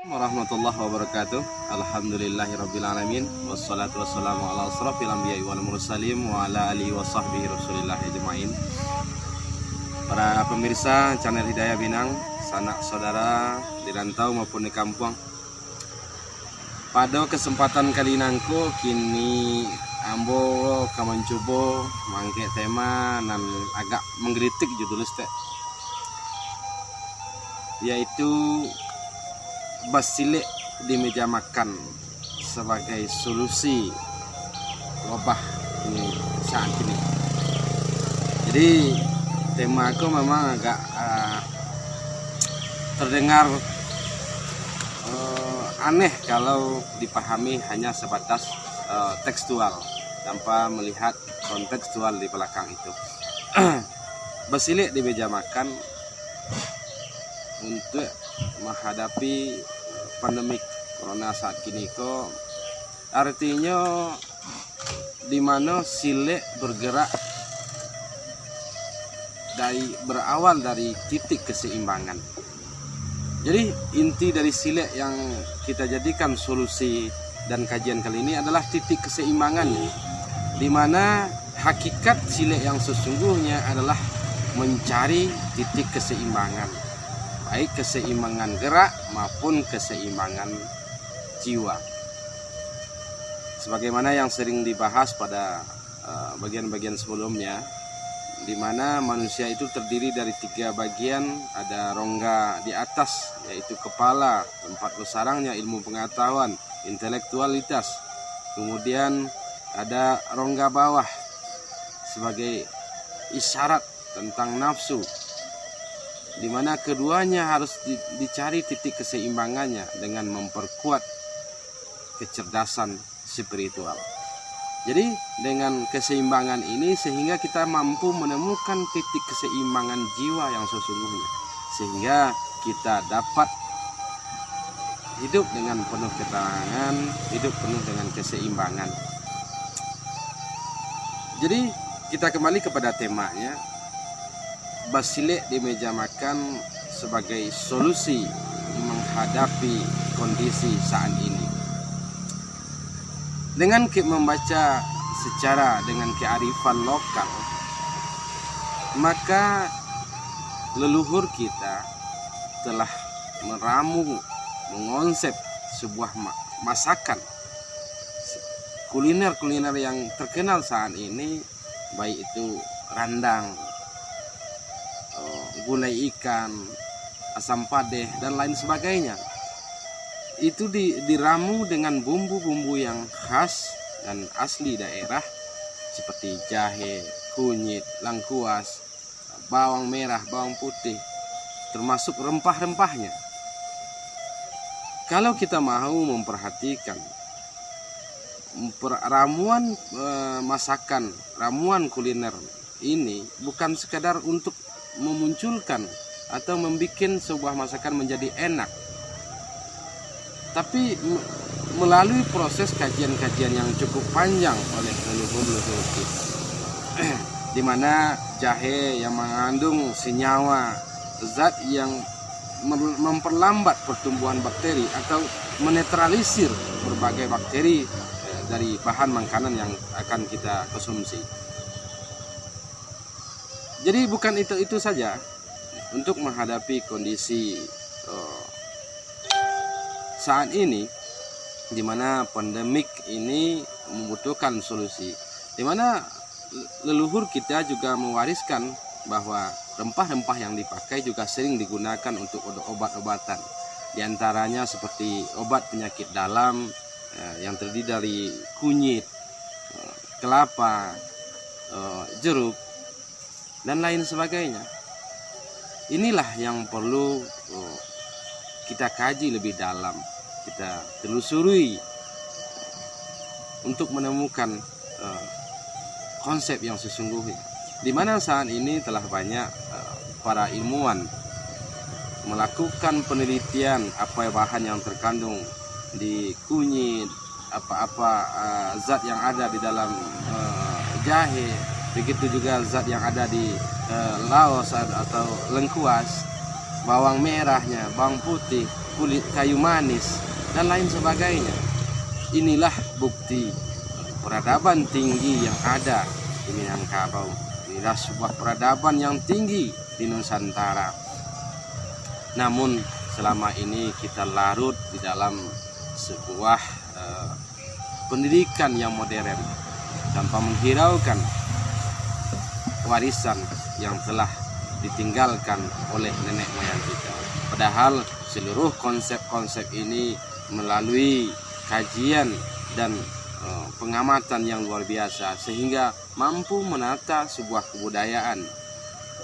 Warahmatullahi wabarakatuh. Alhamdulillahirrabbilalamin. Wassalatu wassalamu ala asrafil anbiya'i wal mursalin wa ala alihi wa sahbihi rasulillah ajma'in. Para pemirsa channel Hidayah Binang, sanak saudara di rantau maupun di kampung, pada kesempatan kali nangko kini ambo kaman coba mangke tema nan agak menggelitik judul teh, yaitu basilek di meja makan sebagai solusi wabah ini saat ini. Jadi tema aku memang agak terdengar aneh kalau dipahami hanya sebatas tekstual tanpa melihat kontekstual di belakang itu. Basilek di meja makan untuk menghadapi pandemik corona saat kini kok artinya dimana silek bergerak berawal dari titik keseimbangan. Jadi inti dari silek yang kita jadikan solusi dan kajian kali ini adalah titik keseimbangan, di mana hakikat silek yang sesungguhnya adalah mencari titik keseimbangan, baik keseimbangan gerak maupun keseimbangan jiwa. Sebagaimana yang sering dibahas pada bagian-bagian sebelumnya, di mana manusia itu terdiri dari 3 bagian. Ada rongga di atas, yaitu kepala, tempat bersarangnya ilmu pengetahuan, intelektualitas. Kemudian ada rongga bawah sebagai isyarat tentang nafsu, di mana keduanya harus dicari titik keseimbangannya dengan memperkuat kecerdasan spiritual. Jadi dengan keseimbangan ini sehingga kita mampu menemukan titik keseimbangan jiwa yang sesungguhnya, sehingga kita dapat hidup dengan penuh ketenangan, hidup penuh dengan keseimbangan. Jadi kita kembali kepada temanya, basilek di meja makan sebagai solusi menghadapi kondisi saat ini. Dengan membaca secara dengan kearifan lokal, maka leluhur kita telah meramu, mengonsep sebuah masakan kuliner yang terkenal saat ini, baik itu randang, gulai ikan, asam padeh, dan lain sebagainya. Itu diramu dengan bumbu-bumbu yang khas dan asli daerah seperti jahe, kunyit, lengkuas, bawang merah, bawang putih, termasuk rempah-rempahnya. Kalau kita mau memperhatikan ramuan masakan, ramuan kuliner ini bukan sekadar untuk memunculkan atau membuat sebuah masakan menjadi enak, tapi melalui proses kajian-kajian yang cukup panjang oleh leluhur-leluhur kita, di mana jahe yang mengandung senyawa zat yang memperlambat pertumbuhan bakteri atau menetralisir berbagai bakteri dari bahan makanan yang akan kita konsumsi. Jadi bukan itu saja untuk menghadapi kondisi saat ini, di mana pandemik ini membutuhkan solusi, di mana leluhur kita juga mewariskan bahwa rempah-rempah yang dipakai juga sering digunakan untuk obat-obatan, di antaranya seperti obat penyakit dalam yang terdiri dari kunyit, kelapa, jeruk, dan lain sebagainya. Inilah yang perlu kita kaji lebih dalam, kita telusuri untuk menemukan konsep yang sesungguhnya, di mana saat ini telah banyak para ilmuwan melakukan penelitian apa bahan yang terkandung di kunyit, apa-apa zat yang ada di dalam jahe, begitu juga zat yang ada di laos atau lengkuas, bawang merahnya, bawang putih, kulit kayu manis, dan lain sebagainya. Inilah bukti peradaban tinggi yang ada di Minangkabau. Inilah sebuah peradaban yang tinggi di Nusantara. Namun selama ini kita larut di dalam sebuah pendidikan yang modern tanpa menghiraukan warisan yang telah ditinggalkan oleh nenek moyang kita. Padahal seluruh konsep-konsep ini melalui kajian dan pengamatan yang luar biasa, sehingga mampu menata sebuah kebudayaan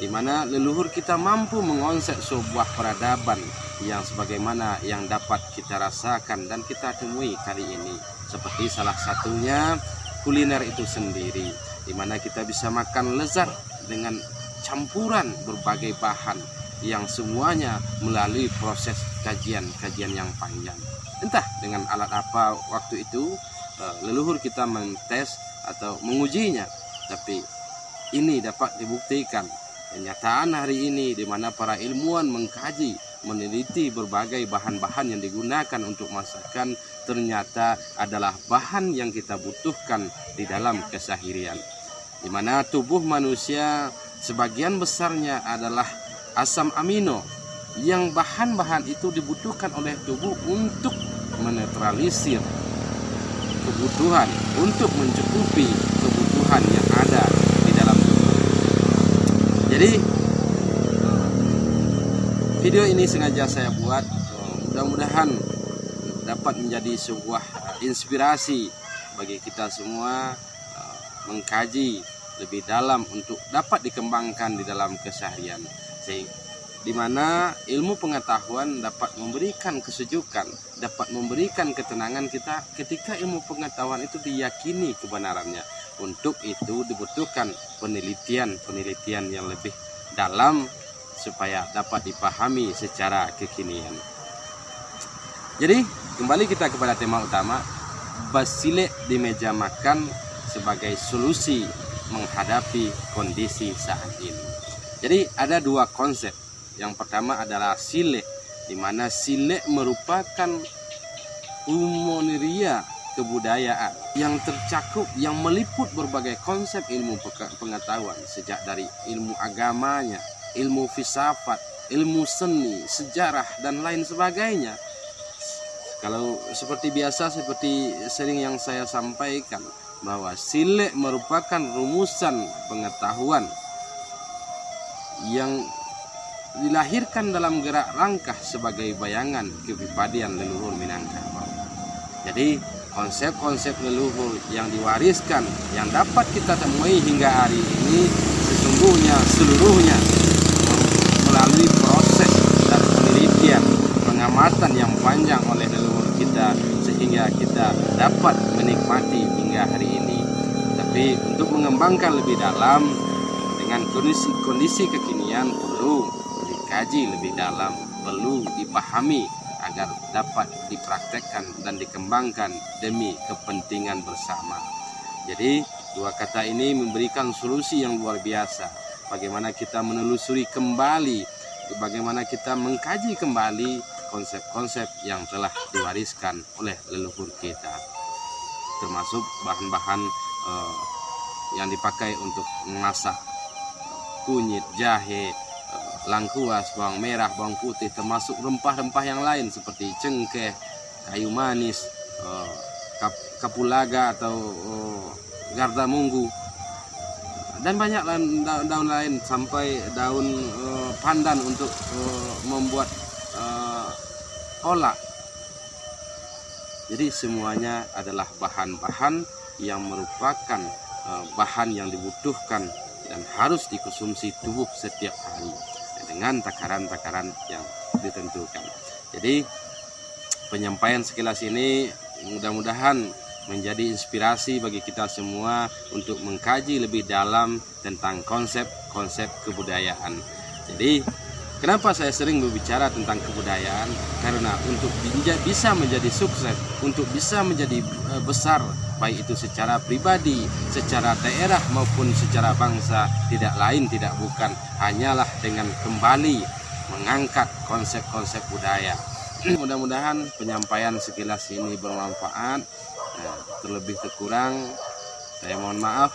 di mana leluhur kita mampu mengonsep sebuah peradaban yang sebagaimana yang dapat kita rasakan dan kita temui kali ini. Seperti salah satunya kuliner itu sendiri, di mana kita bisa makan lezat dengan campuran berbagai bahan yang semuanya melalui proses kajian yang panjang. Entah dengan alat apa waktu itu leluhur kita mentes atau mengujinya, tapi ini dapat dibuktikan. Kenyataan hari ini di mana para ilmuwan mengkaji, meneliti berbagai bahan-bahan yang digunakan untuk masakan ternyata adalah bahan yang kita butuhkan di dalam keseharian. Di mana tubuh manusia sebagian besarnya adalah asam amino yang bahan-bahan itu dibutuhkan oleh tubuh untuk menetralisir kebutuhan, untuk mencukupi kebutuhan yang ada di dalam tubuh. Jadi video ini sengaja saya buat, mudah-mudahan dapat menjadi sebuah inspirasi bagi kita semua mengkaji lebih dalam untuk dapat dikembangkan di dalam keseharian, di mana ilmu pengetahuan dapat memberikan kesejukan, dapat memberikan ketenangan kita ketika ilmu pengetahuan itu diyakini kebenarannya. Untuk itu dibutuhkan penelitian yang lebih dalam supaya dapat dipahami secara kekinian. Jadi kembali kita kepada tema utama, basile di meja makan sebagai solusi menghadapi kondisi saat ini. Jadi ada dua konsep. Yang pertama adalah sile, di mana sile merupakan umoniria kebudayaan yang tercakup, yang meliput berbagai konsep ilmu pengetahuan, sejak dari ilmu agamanya, ilmu filsafat, ilmu seni, sejarah, dan lain sebagainya. Kalau seperti biasa, seperti sering yang saya sampaikan, bahwa sile merupakan rumusan pengetahuan yang dilahirkan dalam gerak langkah sebagai bayangan kepribadian leluhur Minangkabau. Jadi konsep-konsep leluhur yang diwariskan yang dapat kita temui hingga hari ini sesungguhnya seluruhnya melalui proses dan penelitian, pengamatan yang panjang oleh leluhur kita, sehingga kita dapat menikmati hingga hari ini. Tapi untuk mengembangkan lebih dalam dengan kondisi kekinian perlu dikaji lebih dalam, perlu dipahami agar dapat dipraktekkan dan dikembangkan demi kepentingan bersama. Jadi dua kata ini memberikan solusi yang luar biasa. Bagaimana kita menelusuri kembali, bagaimana kita mengkaji kembali konsep-konsep yang telah diwariskan oleh leluhur kita, termasuk bahan-bahan yang dipakai untuk memasak, kunyit, jahe, langkuas, bawang merah, bawang putih, termasuk rempah-rempah yang lain seperti cengkeh, kayu manis, kapulaga atau gardamunggu, dan banyak daun lain, sampai daun pandan untuk membuat kolak. Jadi semuanya adalah bahan-bahan yang merupakan bahan yang dibutuhkan dan harus dikonsumsi tubuh setiap hari dengan takaran-takaran yang ditentukan. Jadi penyampaian sekilas ini mudah-mudahan menjadi inspirasi bagi kita semua untuk mengkaji lebih dalam tentang konsep-konsep kebudayaan. Jadi kenapa saya sering berbicara tentang kebudayaan? Karena untuk bisa menjadi sukses, untuk bisa menjadi besar, baik itu secara pribadi, secara daerah maupun secara bangsa, tidak lain tidak bukan hanyalah dengan kembali mengangkat konsep-konsep budaya, Mudah-mudahan penyampaian sekilas ini bermanfaat. Terlebih terkurang saya mohon maaf.